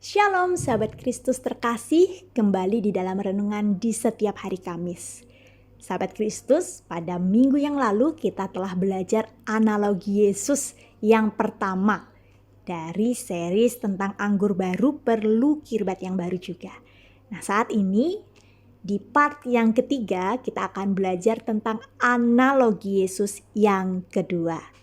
Shalom sahabat Kristus terkasih, kembali di dalam renungan di setiap hari Kamis. Sahabat Kristus, pada minggu yang lalu kita telah belajar analogi Yesus yang pertama dari series tentang anggur baru perlu kirbat yang baru juga. Nah, saat ini di part yang ketiga kita akan belajar tentang analogi Yesus yang kedua.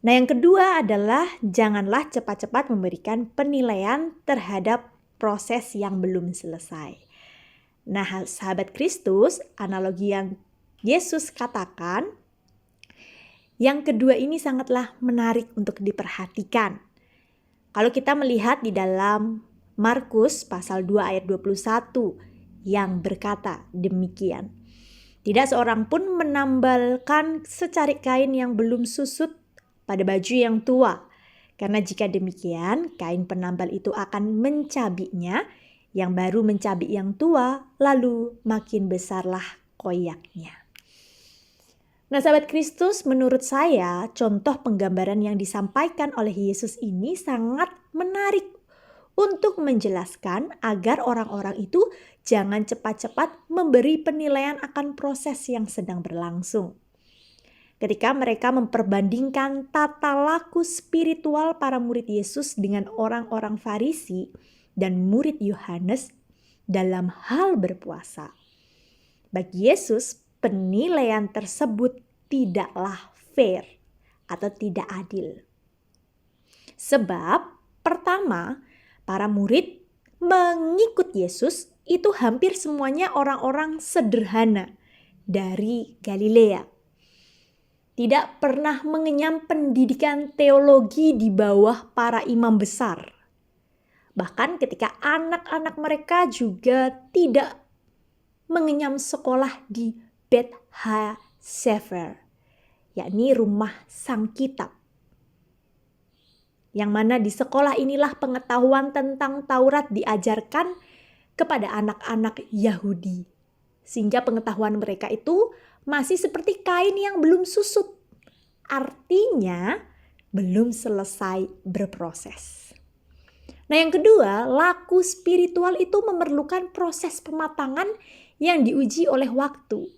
Nah, yang kedua adalah janganlah cepat-cepat memberikan penilaian terhadap proses yang belum selesai. Nah, sahabat Kristus, analogi yang Yesus katakan, yang kedua ini sangatlah menarik untuk diperhatikan. Kalau kita melihat di dalam Markus pasal 2 ayat 21 yang berkata demikian. Tidak seorang pun menambalkan secarik kain yang belum susut pada baju yang tua. Karena jika demikian, kain penambal itu akan mencabiknya, yang baru mencabik yang tua, lalu makin besarlah koyaknya. Nah, sahabat Kristus, menurut saya contoh penggambaran yang disampaikan oleh Yesus ini sangat menarik untuk menjelaskan agar orang-orang itu jangan cepat-cepat memberi penilaian akan proses yang sedang berlangsung. Ketika mereka memperbandingkan tata laku spiritual para murid Yesus dengan orang-orang Farisi dan murid Yohanes dalam hal berpuasa. Bagi Yesus, penilaian tersebut tidaklah fair atau tidak adil. Sebab pertama, para murid mengikut Yesus itu hampir semuanya orang-orang sederhana dari Galilea. Tidak pernah mengenyam pendidikan teologi di bawah para imam besar. Bahkan ketika anak-anak mereka juga tidak mengenyam sekolah di Beth HaSefer, yakni rumah sang kitab. Yang mana di sekolah inilah pengetahuan tentang Taurat diajarkan kepada anak-anak Yahudi. Sehingga pengetahuan mereka itu masih seperti kain yang belum susut. Artinya belum selesai berproses. Nah, yang kedua, laku spiritual itu memerlukan proses pematangan yang diuji oleh waktu.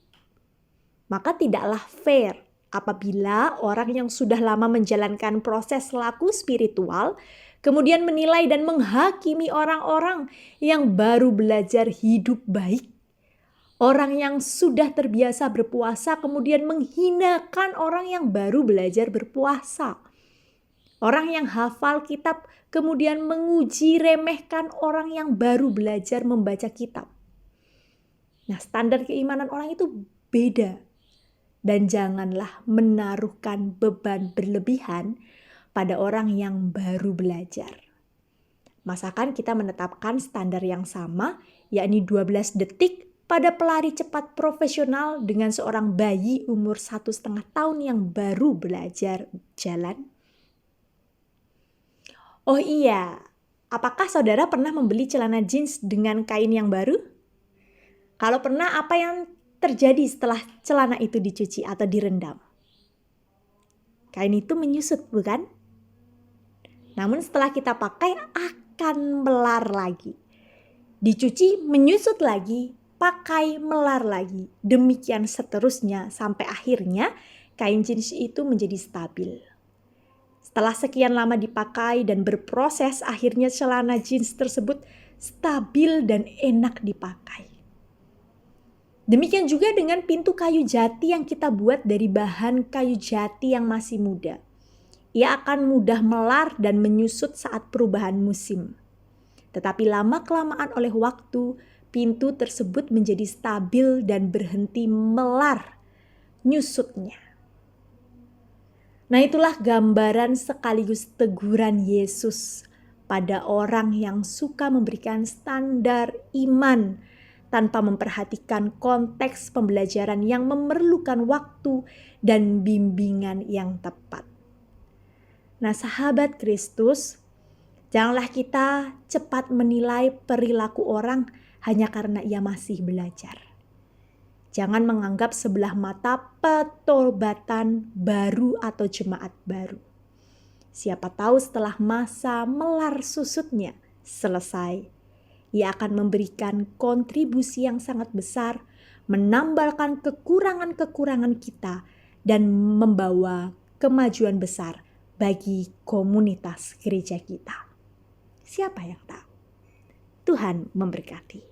Maka tidaklah fair apabila orang yang sudah lama menjalankan proses laku spiritual kemudian menilai dan menghakimi orang-orang yang baru belajar hidup baik. Orang yang sudah terbiasa berpuasa kemudian menghinakan orang yang baru belajar berpuasa. Orang yang hafal kitab kemudian menguji remehkan orang yang baru belajar membaca kitab. Nah, standar keimanan orang itu beda. Dan janganlah menaruhkan beban berlebihan pada orang yang baru belajar. Masakan kita menetapkan standar yang sama, yakni 12 detik pada pelari cepat profesional dengan seorang bayi umur 1,5 tahun yang baru belajar jalan? Oh iya, apakah saudara pernah membeli celana jeans dengan kain yang baru? Kalau pernah, apa yang terjadi setelah celana itu dicuci atau direndam? Kain itu menyusut, bukan? Namun setelah kita pakai akan melar lagi. Dicuci, menyusut lagi, pakai, melar lagi. Demikian seterusnya sampai akhirnya kain jeans itu menjadi stabil. Setelah sekian lama dipakai dan berproses, akhirnya celana jeans tersebut stabil dan enak dipakai. Demikian juga dengan pintu kayu jati yang kita buat dari bahan kayu jati yang masih muda. Ia akan mudah melar dan menyusut saat perubahan musim. Tetapi lama-kelamaan oleh waktu, pintu tersebut menjadi stabil dan berhenti melar nyusutnya. Nah, itulah gambaran sekaligus teguran Yesus pada orang yang suka memberikan standar iman tanpa memperhatikan konteks pembelajaran yang memerlukan waktu dan bimbingan yang tepat. Nah, sahabat Kristus, janganlah kita cepat menilai perilaku orang hanya karena ia masih belajar. Jangan menganggap sebelah mata petobatan baru atau jemaat baru. Siapa tahu setelah masa melar susutnya selesai, Ia akan memberikan kontribusi yang sangat besar, menambalkan kekurangan-kekurangan kita, dan membawa kemajuan besar bagi komunitas gereja kita. Siapa yang tahu? Tuhan memberkati.